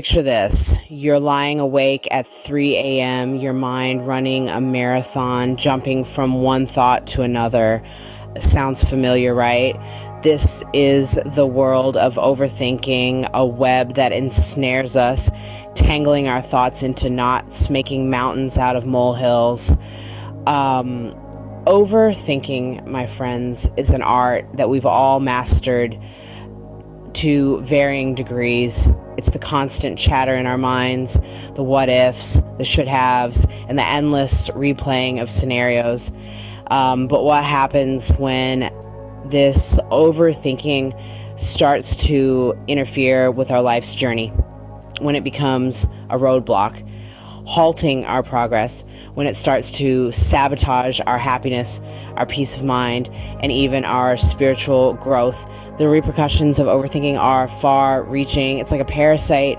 Picture this. You're lying awake at 3 a.m., your mind running a marathon, jumping from one thought to another. Sounds familiar, right? This is the world of overthinking, a web that ensnares us, tangling our thoughts into knots, making mountains out of molehills. Overthinking, my friends, is an art that we've all mastered to varying degrees. It's the constant chatter in our minds, the what ifs, the should haves, and the endless replaying of scenarios. But what happens when this overthinking starts to interfere with our life's journey? When it becomes a roadblock, halting our progress, when it starts to sabotage our happiness, our peace of mind, and even our spiritual growth. The repercussions of overthinking are far-reaching. It's like a parasite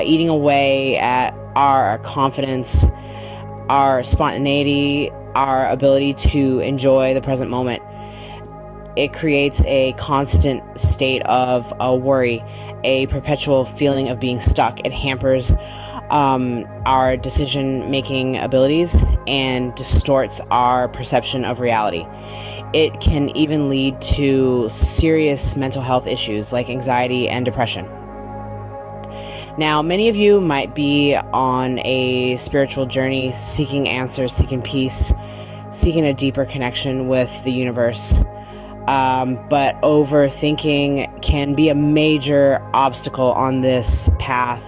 eating away at our confidence, our spontaneity, our ability to enjoy the present moment. It creates a constant state of worry, a perpetual feeling of being stuck. It hampers our decision-making abilities and distorts our perception of reality. It can even lead to serious mental health issues like anxiety and depression. Now, many of you might be on a spiritual journey, seeking answers, seeking peace, seeking a deeper connection with the universe. But overthinking can be a major obstacle on this path.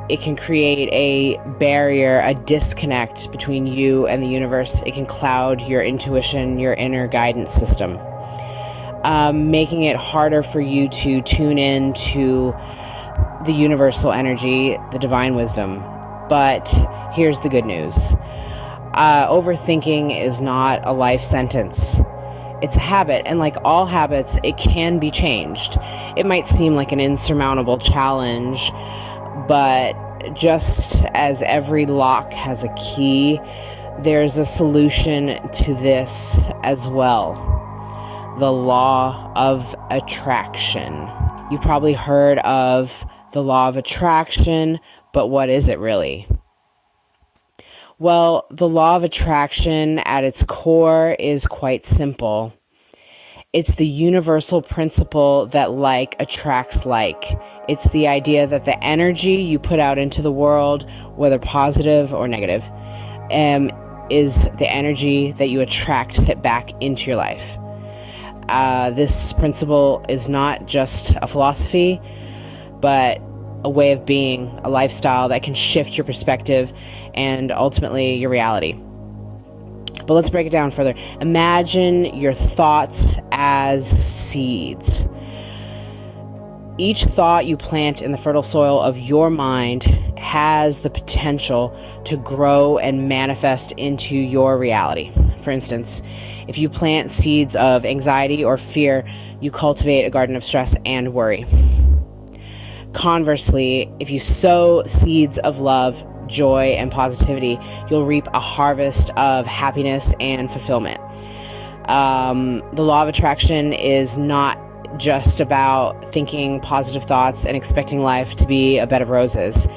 It can create a barrier, a disconnect between you and the universe. It can cloud your intuition, your inner guidance system, making it harder for you to tune in to the universal energy, the divine wisdom. But here's the good news. Overthinking is not a life sentence. It's a habit, and like all habits, it can be changed. It might seem like an insurmountable challenge, but just as every lock has a key, there's a solution to this as well. The law of attraction. You've probably heard of the law of attraction, but what is it really? Well, the law of attraction at its core is quite simple. It's the universal principle that like attracts like. It's the idea that the energy you put out into the world, whether positive or negative, is the energy that you attract back into your life. This principle is not just a philosophy, but a way of being, a lifestyle that can shift your perspective and ultimately your reality. But let's break it down further. Imagine your thoughts as seeds. Each thought you plant in the fertile soil of your mind has the potential to grow and manifest into your reality. For instance, if you plant seeds of anxiety or fear, you cultivate a garden of stress and worry. Conversely, if you sow seeds of love, joy, and positivity, you'll reap a harvest of happiness and fulfillment. The law of attraction is not just about thinking positive thoughts and expecting life to be a bed of roses.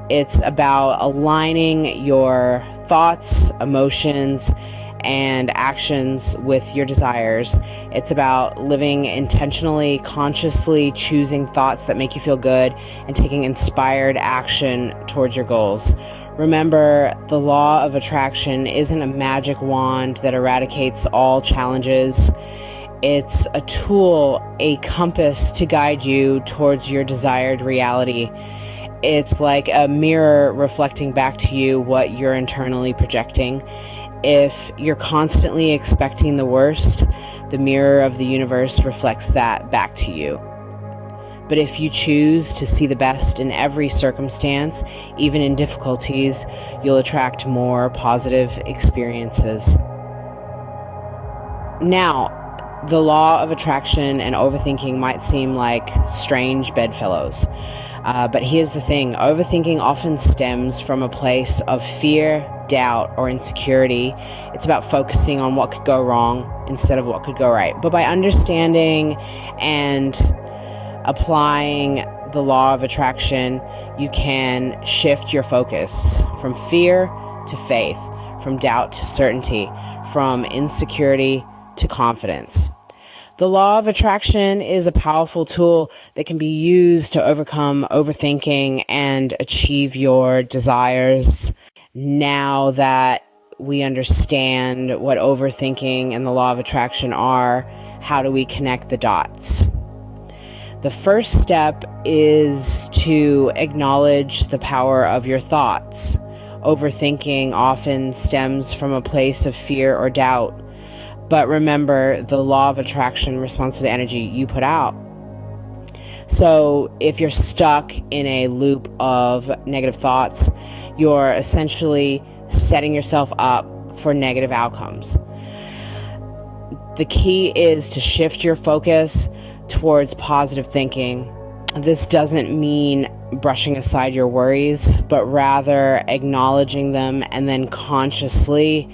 It's about aligning your thoughts, emotions, and actions with your desires. It's about living intentionally, consciously choosing thoughts that make you feel good and taking inspired action towards your goals. Remember, the law of attraction isn't a magic wand that eradicates all challenges. It's a tool, a compass to guide you towards your desired reality. It's like a mirror reflecting back to you what you're internally projecting. If you're constantly expecting the worst, the mirror of the universe reflects that back to you. But if you choose to see the best in every circumstance, even in difficulties, you'll attract more positive experiences. Now, the law of attraction and overthinking might seem like strange bedfellows. But here's the thing. Overthinking often stems from a place of fear, doubt, or insecurity. It's about focusing on what could go wrong instead of what could go right. But by understanding and Applying the law of attraction, you can shift your focus from fear to faith, from doubt to certainty, from insecurity to confidence. The law of attraction is a powerful tool that can be used to overcome overthinking and achieve your desires. Now that we understand what overthinking and the law of attraction are, how do we connect the dots? The first step is to acknowledge the power of your thoughts. Overthinking often stems from a place of fear or doubt. But remember, the law of attraction responds to the energy you put out. So if you're stuck in a loop of negative thoughts, you're essentially setting yourself up for negative outcomes. The key is to shift your focus towards positive thinking. This doesn't mean brushing aside your worries, but rather acknowledging them and then consciously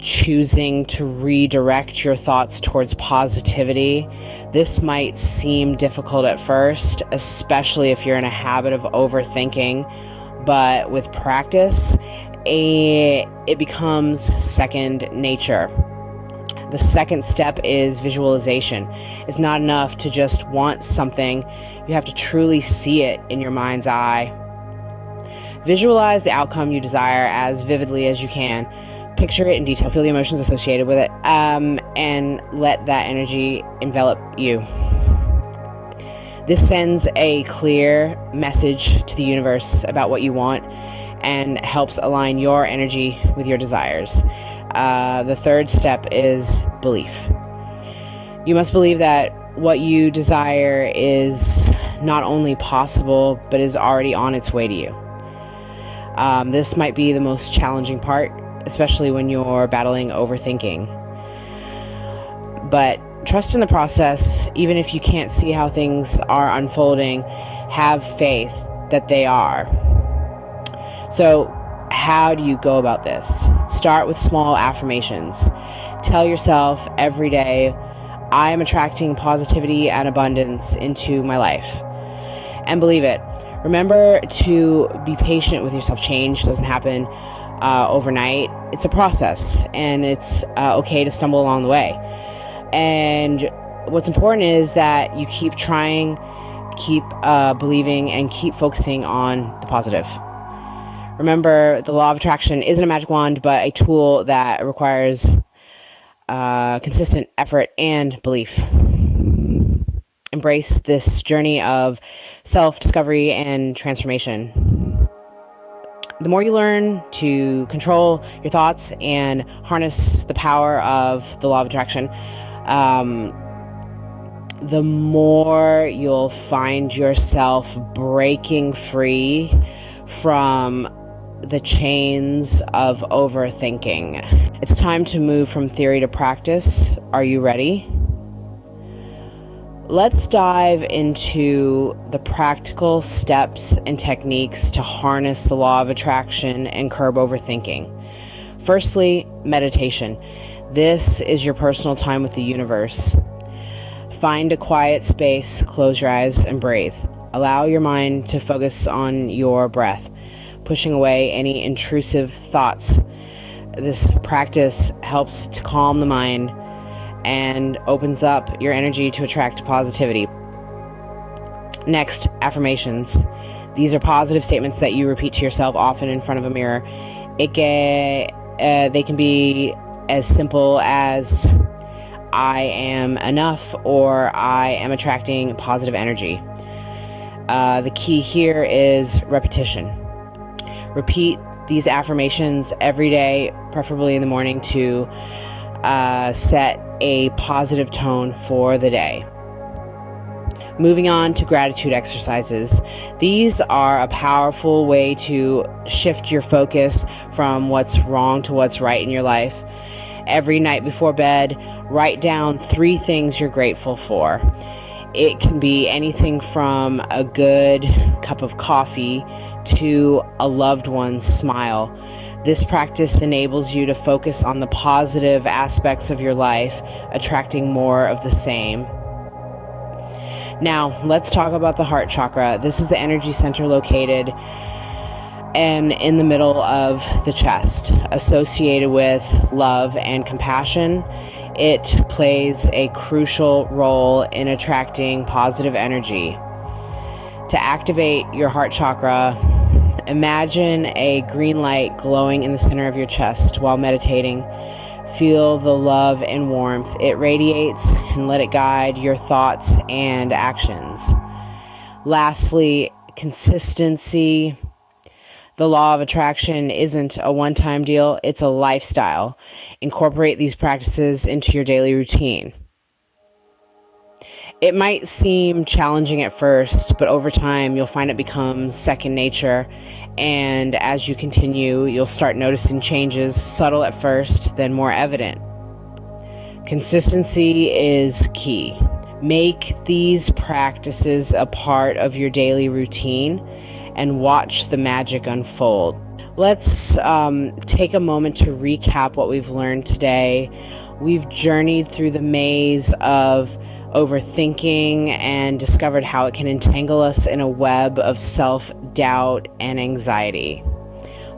choosing to redirect your thoughts towards positivity. This might seem difficult at first, especially if you're in a habit of overthinking, but with practice, it becomes second nature. The second step is visualization. It's not enough to just want something. You have to truly see it in your mind's eye. Visualize the outcome you desire as vividly as you can. Picture it in detail, feel the emotions associated with it, and let that energy envelop you. This sends a clear message to the universe about what you want and helps align your energy with your desires. The third step is belief. You must believe that what you desire is not only possible, but is already on its way to you. This might be the most challenging part, especially when you're battling overthinking. But trust in the process. Even if you can't see how things are unfolding, have faith that they are. So how do you go about this? Start with small affirmations. Tell yourself every day, I am attracting positivity and abundance into my life. And believe it. Remember to be patient with yourself. Change doesn't happen overnight. It's a process, and it's okay to stumble along the way. And what's important is that you keep trying, keep believing, and keep focusing on the positive. Remember, the law of attraction isn't a magic wand, but a tool that requires consistent effort and belief. Embrace this journey of self-discovery and transformation. The more you learn to control your thoughts and harness the power of the law of attraction, the more you'll find yourself breaking free from the chains of overthinking. It's time to move from theory to practice. Are you ready? Let's dive into the practical steps and techniques to harness the law of attraction and curb overthinking. Firstly, meditation. This is your personal time with the universe. Find a quiet space, close your eyes, and breathe. Allow your mind to focus on your breath, pushing away any intrusive thoughts. This practice helps to calm the mind and opens up your energy to attract positivity. Next, affirmations. These are positive statements that you repeat to yourself often in front of a mirror. They can be as simple as I am enough or I am attracting positive energy. The key here is repetition. Repeat these affirmations every day, preferably in the morning, to set a positive tone for the day. Moving on to gratitude exercises. These are a powerful way to shift your focus from what's wrong to what's right in your life. Every night before bed, write down 3 things you're grateful for. It can be anything from a good cup of coffee to a loved one's smile. This practice enables you to focus on the positive aspects of your life, attracting more of the same. Now, let's talk about the heart chakra. This is the energy center located and in the middle of the chest, associated with love and compassion. It plays a crucial role in attracting positive energy. To activate your heart chakra, imagine a green light glowing in the center of your chest while meditating. Feel the love and warmth it radiates and let it guide your thoughts and actions. Lastly, consistency. The law of attraction isn't a one-time deal, it's a lifestyle. Incorporate these practices into your daily routine. It might seem challenging at first, but over time you'll find it becomes second nature. And as you continue, you'll start noticing changes, subtle at first, then more evident. Consistency is key. Make these practices a part of your daily routine and watch the magic unfold. Let's take a moment to recap what we've learned today. We've journeyed through the maze of overthinking and discovered how it can entangle us in a web of self-doubt and anxiety.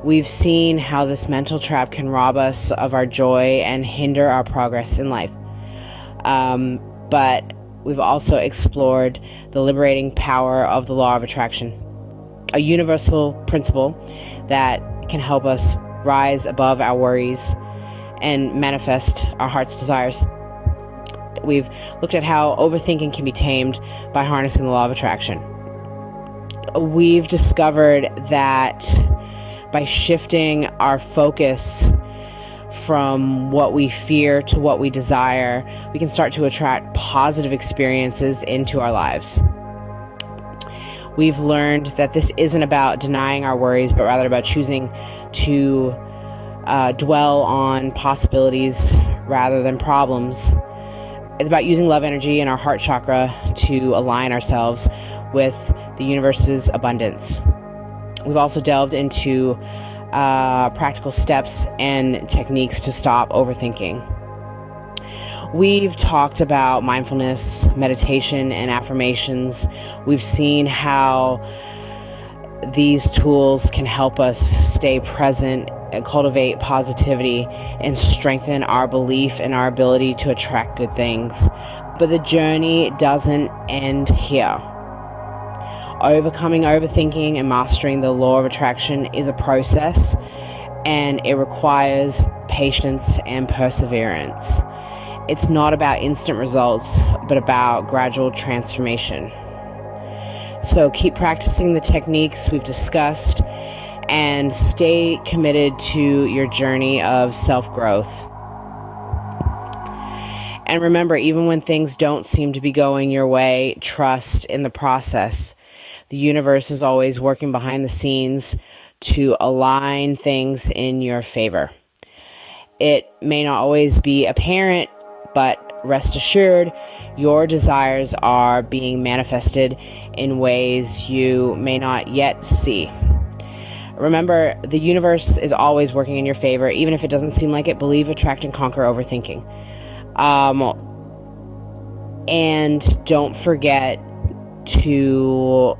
We've seen how this mental trap can rob us of our joy and hinder our progress in life. But we've also explored the liberating power of the law of attraction, a universal principle that can help us rise above our worries and manifest our heart's desires. We've looked at how overthinking can be tamed by harnessing the law of attraction. We've discovered that by shifting our focus from what we fear to what we desire, we can start to attract positive experiences into our lives. We've learned that this isn't about denying our worries, but rather about choosing to dwell on possibilities rather than problems. It's about using love energy and our heart chakra to align ourselves with the universe's abundance. We've also delved into practical steps and techniques to stop overthinking. We've talked about mindfulness, meditation, and affirmations. We've seen how these tools can help us stay present and cultivate positivity and strengthen our belief in our ability to attract good things. But the journey doesn't end here. Overcoming overthinking and mastering the law of attraction is a process, and it requires patience and perseverance. It's not about instant results, but about gradual transformation. So keep practicing the techniques we've discussed and stay committed to your journey of self-growth. And remember, even when things don't seem to be going your way, trust in the process. The universe is always working behind the scenes to align things in your favor. It may not always be apparent, but rest assured, your desires are being manifested in ways you may not yet see. Remember, the universe is always working in your favor, even if it doesn't seem like it. Believe, attract, and conquer overthinking. And don't forget to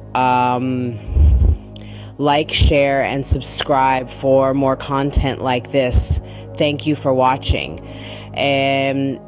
like, share, and subscribe for more content like this. Thank you for watching. And